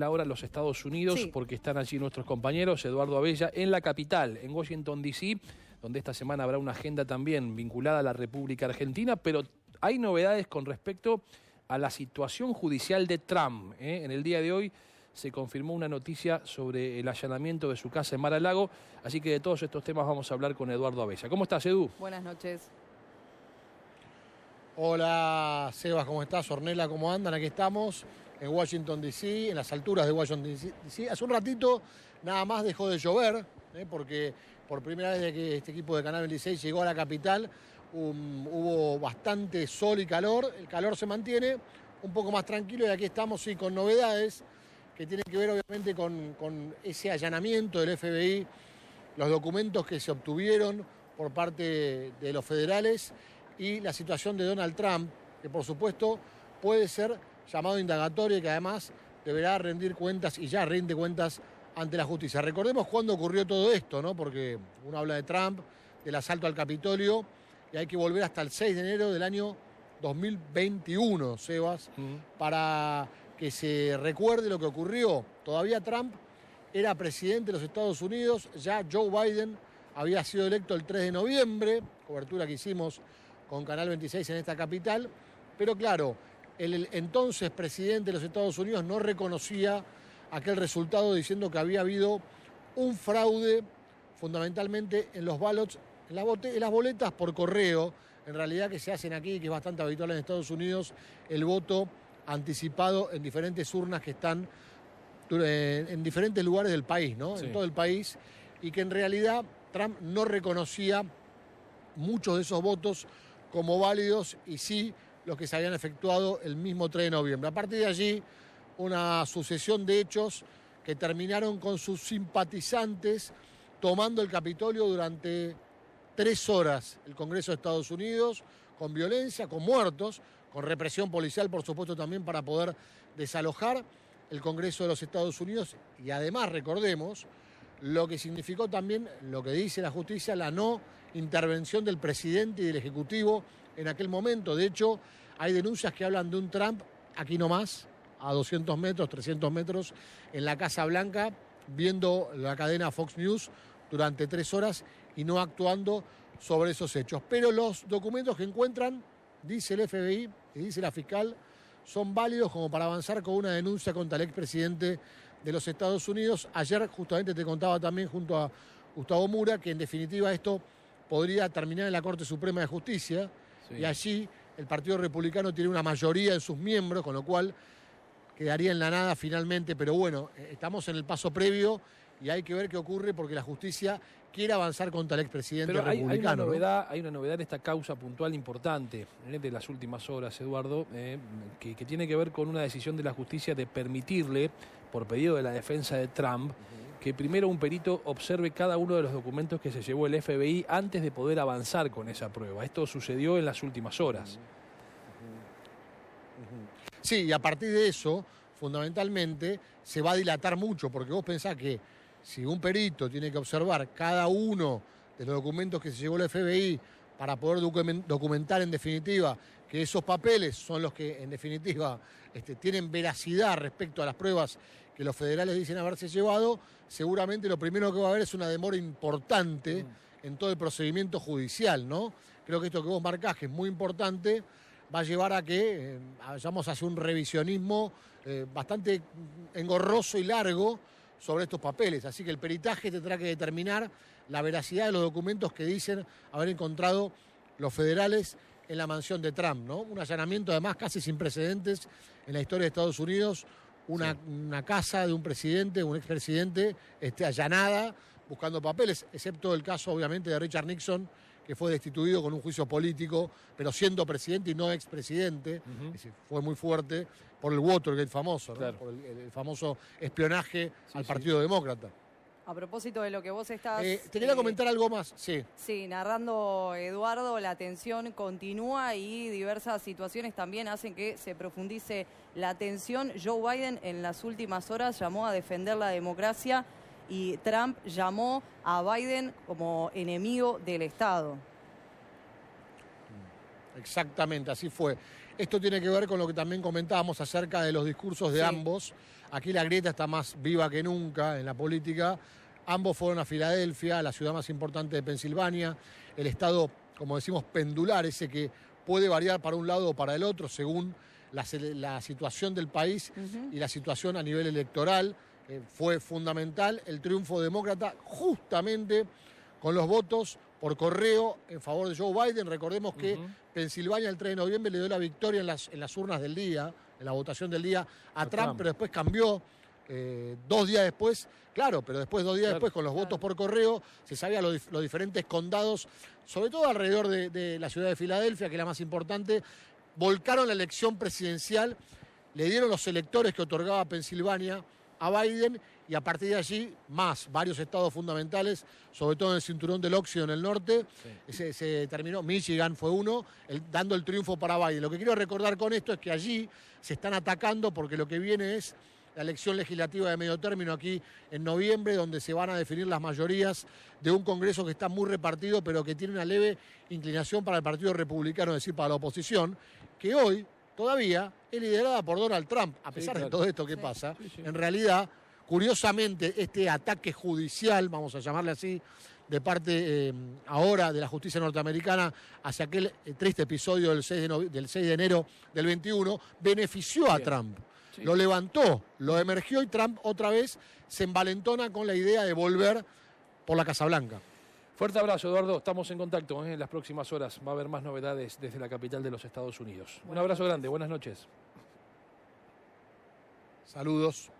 Marcela, ahora los Estados Unidos, Sí. porque están allí nuestros compañeros, Eduardo Abella, en la capital, en Washington, D.C., donde esta semana habrá una agenda también vinculada a la República Argentina, pero hay novedades con respecto a la situación judicial de Trump. En el día de hoy se confirmó una noticia sobre el allanamiento de su casa en Mar-a-Lago, así que de todos estos temas vamos a hablar con Eduardo Abella. ¿Cómo estás, Edu? Buenas noches. Hola, Sebas, ¿cómo estás? Ornella, ¿cómo andan? Aquí estamos en Washington, D.C., en las alturas de Washington, D.C. Hace un ratito nada más dejó de llover, porque por primera vez desde que este equipo de Canal 26 llegó a la capital, hubo bastante sol y calor. El calor se mantiene un poco más tranquilo y aquí estamos sí, con novedades que tienen que ver obviamente con ese allanamiento del FBI, los documentos que se obtuvieron por parte de los federales y la situación de Donald Trump, que por supuesto puede ser llamado indagatorio y que además deberá rendir cuentas y ya rinde cuentas ante la justicia. Recordemos cuándo ocurrió todo esto, ¿no? Porque uno habla de Trump, del asalto al Capitolio, y hay que volver hasta el 6 de enero del año 2021, Sebas, para que se recuerde lo que ocurrió. Todavía Trump era presidente de los Estados Unidos, ya Joe Biden había sido electo el 3 de noviembre, cobertura que hicimos con Canal 26 en esta capital, pero claro, el entonces presidente de los Estados Unidos no reconocía aquel resultado diciendo que había habido un fraude fundamentalmente en los ballots, en las boletas por correo, en realidad que se hacen aquí, que es bastante habitual en Estados Unidos, el voto anticipado en diferentes urnas que están en diferentes lugares del país, ¿no? Sí. En todo el país, y que en realidad Trump no reconocía muchos de esos votos como válidos y sí los que se habían efectuado el mismo 3 de noviembre. A partir de allí, una sucesión de hechos que terminaron con sus simpatizantes tomando el Capitolio durante 3 horas, el Congreso de Estados Unidos, con violencia, con muertos, con represión policial, por supuesto, también para poder desalojar el Congreso de los Estados Unidos. Y además, recordemos, lo que significó también, lo que dice la justicia, la no intervención del presidente y del Ejecutivo en aquel momento. De hecho, hay denuncias que hablan de un Trump, aquí nomás, a 200 metros, 300 metros, en la Casa Blanca, viendo la cadena Fox News durante 3 horas y no actuando sobre esos hechos. Pero los documentos que encuentran, dice el FBI y dice la fiscal, son válidos como para avanzar con una denuncia contra el expresidente de los Estados Unidos. Ayer justamente te contaba también junto a Gustavo Mura que en definitiva esto podría terminar en la Corte Suprema de Justicia. Sí. Y allí el Partido Republicano tiene una mayoría en sus miembros, con lo cual quedaría en la nada finalmente. Pero bueno, estamos en el paso previo y hay que ver qué ocurre porque la justicia quiere avanzar contra el expresidente republicano. Hay una novedad en esta causa puntual importante de las últimas horas, Eduardo, que tiene que ver con una decisión de la justicia de permitirle, por pedido de la defensa de Trump, que primero un perito observe cada uno de los documentos que se llevó el FBI antes de poder avanzar con esa prueba. Esto sucedió en las últimas horas. Sí, y a partir de eso, fundamentalmente, se va a dilatar mucho, porque vos pensás que si un perito tiene que observar cada uno de los documentos que se llevó el FBI para poder documentar en definitiva que esos papeles son los que en definitiva tienen veracidad respecto a las pruebas que los federales dicen haberse llevado, seguramente lo primero que va a haber es una demora importante en todo el procedimiento judicial, ¿no? Creo que esto que vos marcás, que es muy importante, va a llevar a que vayamos hacia un revisionismo bastante engorroso y largo sobre estos papeles. Así que el peritaje tendrá que determinar la veracidad de los documentos que dicen haber encontrado los federales en la mansión de Trump, ¿no? Un allanamiento además casi sin precedentes en la historia de Estados Unidos, una casa de un presidente, un expresidente, allanada, buscando papeles, excepto el caso obviamente de Richard Nixon, que fue destituido con un juicio político, pero siendo presidente y no expresidente. Fue muy fuerte por el Watergate famoso, ¿no? Claro. Por el famoso espionaje al Partido Demócrata. A propósito de lo que vos estás... te quería comentar algo más, sí. Sí, narrando, Eduardo, la tensión continúa y diversas situaciones también hacen que se profundice la tensión. Joe Biden en las últimas horas llamó a defender la democracia y Trump llamó a Biden como enemigo del Estado. Exactamente, así fue. Esto tiene que ver con lo que también comentábamos acerca de los discursos de ambos. Aquí la grieta está más viva que nunca en la política. Ambos fueron a Filadelfia, la ciudad más importante de Pensilvania, el estado, como decimos, pendular, ese que puede variar para un lado o para el otro según la situación del país y la situación a nivel electoral. Fue fundamental el triunfo demócrata justamente con los votos por correo en favor de Joe Biden. Recordemos que Pensilvania el 3 de noviembre le dio la victoria en las urnas del día, en la votación del día, a Trump, pero después cambió 2 días después, claro, pero después 2 días después con los votos por correo, se sabía los diferentes condados, sobre todo alrededor de la ciudad de Filadelfia, que es la más importante, volcaron la elección presidencial, le dieron los electores que otorgaba Pensilvania a Biden y a partir de allí varios estados fundamentales, sobre todo en el cinturón del óxido en el norte, se terminó, Michigan fue uno, dando el triunfo para Biden. Lo que quiero recordar con esto es que allí se están atacando porque lo que viene es la elección legislativa de medio término aquí en noviembre, donde se van a definir las mayorías de un Congreso que está muy repartido, pero que tiene una leve inclinación para el Partido Republicano, es decir, para la oposición, que hoy todavía es liderada por Donald Trump, a pesar de todo esto que pasa. En realidad, curiosamente, este ataque judicial, vamos a llamarle así, de parte ahora de la justicia norteamericana hacia aquel triste episodio del 6 de enero del 21, benefició a Trump. Lo levantó, lo emergió y Trump otra vez se envalentona con la idea de volver por la Casa Blanca. Fuerte abrazo, Eduardo. Estamos en contacto en las próximas horas. Va a haber más novedades desde la capital de los Estados Unidos. Un abrazo grande. Buenas noches. Saludos.